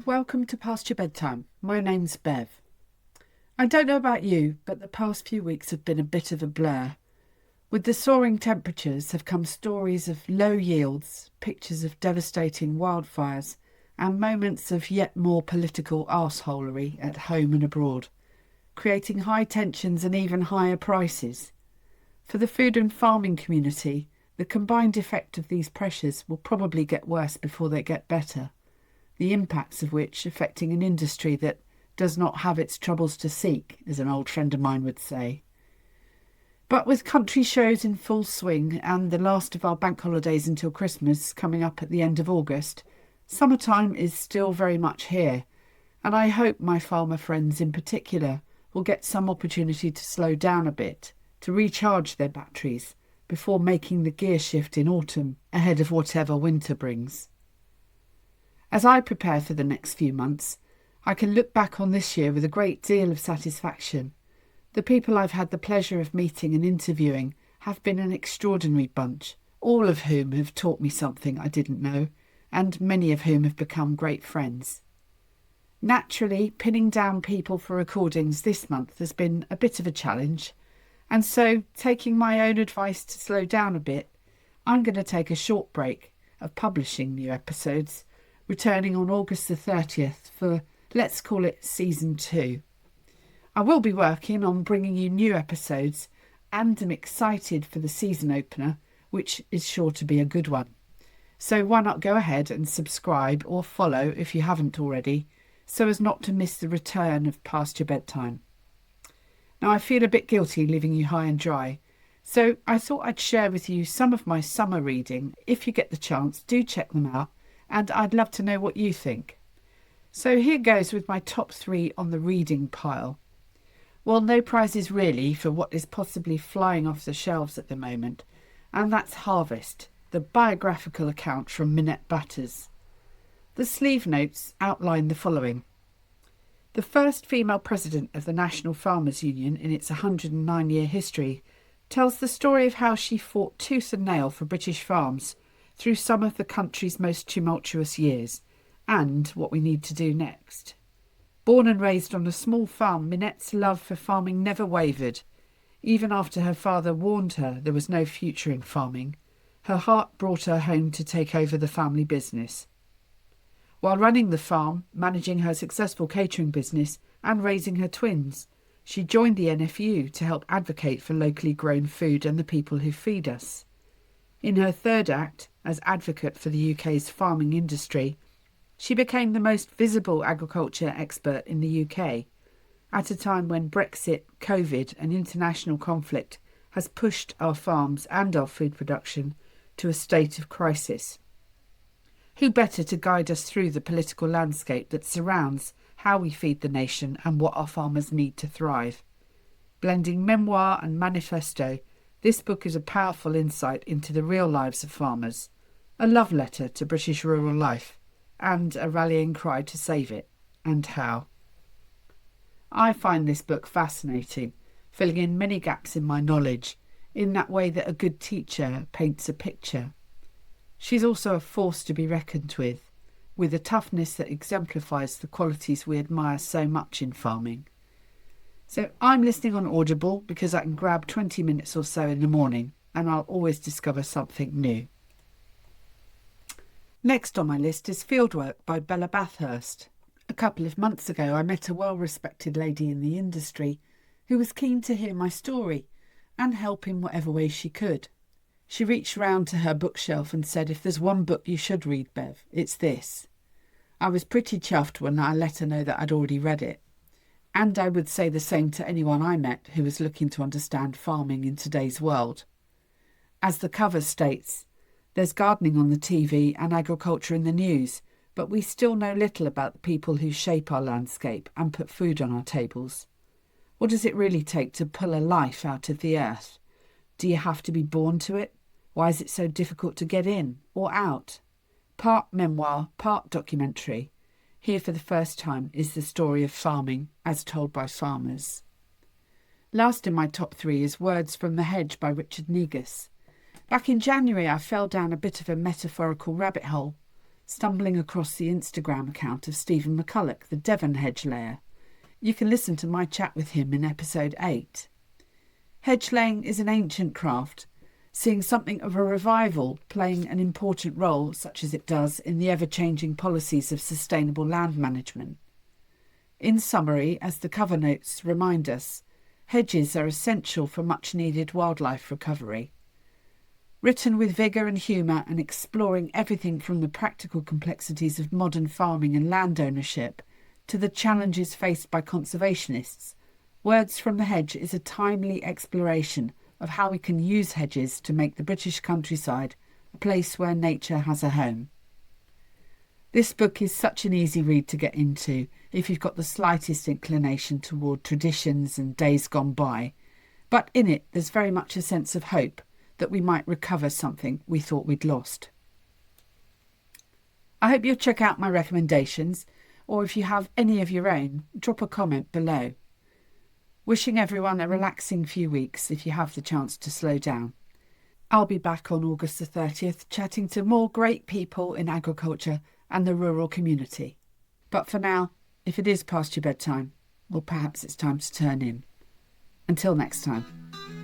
welcome to Pasture Bedtime. My name's Bev. I don't know about you, but the past few weeks have been a bit of a blur. With the soaring temperatures have come stories of low yields, pictures of devastating wildfires, and moments of yet more political arseholery at home and abroad, creating high tensions and even higher prices. For the food and farming community, the combined effect of these pressures will probably get worse before they get better, the impacts of which affecting an industry that does not have its troubles to seek, as an old friend of mine would say. But with country shows in full swing and the last of our bank holidays until Christmas coming up at the end of August, summertime is still very much here, and I hope my farmer friends in particular will get some opportunity to slow down a bit, to recharge their batteries before making the gear shift in autumn ahead of whatever winter brings. As I prepare for the next few months, I can look back on this year with a great deal of satisfaction. The people I've had the pleasure of meeting and interviewing have been an extraordinary bunch, all of whom have taught me something I didn't know, and many of whom have become great friends. Naturally, pinning down people for recordings this month has been a bit of a challenge, and so, taking my own advice to slow down a bit, I'm going to take a short break of publishing new episodes, returning on August the 30th for, let's call it, Season 2. I will be working on bringing you new episodes and am excited for the season opener, which is sure to be a good one. So why not go ahead and subscribe or follow if you haven't already, so as not to miss the return of Pasture Bedtime. Now, I feel a bit guilty leaving you high and dry, so I thought I'd share with you some of my summer reading. If you get the chance, do check them out, and I'd love to know what you think. So here goes with my top 3 on the reading pile. Well, no prizes really for what is possibly flying off the shelves at the moment, and that's Harvest, the biographical account from Minette Batters. The sleeve notes outline the following. The first female president of the National Farmers Union in its 109-year history tells the story of how she fought tooth and nail for British farms through some of the country's most tumultuous years, and what we need to do next. Born and raised on a small farm, Minette's love for farming never wavered. Even after her father warned her there was no future in farming, her heart brought her home to take over the family business. While running the farm, managing her successful catering business and raising her twins, she joined the NFU to help advocate for locally grown food and the people who feed us. In her third act, as advocate for the UK's farming industry, she became the most visible agriculture expert in the UK, at a time when Brexit, COVID and international conflict has pushed our farms and our food production to a state of crisis. Who better to guide us through the political landscape that surrounds how we feed the nation and what our farmers need to thrive? Blending memoir and manifesto, this book is a powerful insight into the real lives of farmers, a love letter to British rural life, and a rallying cry to save it, and how. I find this book fascinating, filling in many gaps in my knowledge, in that way that a good teacher paints a picture. She's also a force to be reckoned with a toughness that exemplifies the qualities we admire so much in farming. So I'm listening on Audible because I can grab 20 minutes or so in the morning, and I'll always discover something new. Next on my list is Fieldwork by Bella Bathurst. A couple of months ago I met a well-respected lady in the industry who was keen to hear my story and help in whatever way she could. She reached round to her bookshelf and said, "If there's one book you should read, Bev, it's this." I was pretty chuffed when I let her know that I'd already read it. And I would say the same to anyone I met who was looking to understand farming in today's world. As the cover states, there's gardening on the TV and agriculture in the news, but we still know little about the people who shape our landscape and put food on our tables. What does it really take to pull a life out of the earth? Do you have to be born to it? Why is it so difficult to get in or out? Part memoir, part documentary. Here for the first time is the story of farming as told by farmers. Last in my top 3 is Words from the Hedge by Richard Negus. Back in January I fell down a bit of a metaphorical rabbit hole, stumbling across the Instagram account of Stephen McCulloch, the Devon hedge layer. You can listen to my chat with him in episode 8. Hedge laying is an ancient craft, seeing something of a revival playing an important role, such as it does in the ever-changing policies of sustainable land management. In summary, as the cover notes remind us, hedges are essential for much-needed wildlife recovery. Written with vigour and humour and exploring everything from the practical complexities of modern farming and land ownership to the challenges faced by conservationists, Words from the Hedge is a timely exploration of how we can use hedges to make the British countryside a place where nature has a home. This book is such an easy read to get into if you've got the slightest inclination toward traditions and days gone by, but in it there's very much a sense of hope that we might recover something we thought we'd lost. I hope you'll check out my recommendations, or if you have any of your own, drop a comment below. Wishing everyone a relaxing few weeks if you have the chance to slow down. I'll be back on August the 30th chatting to more great people in agriculture and the rural community. But for now, if it is past your bedtime, well, perhaps it's time to turn in. Until next time.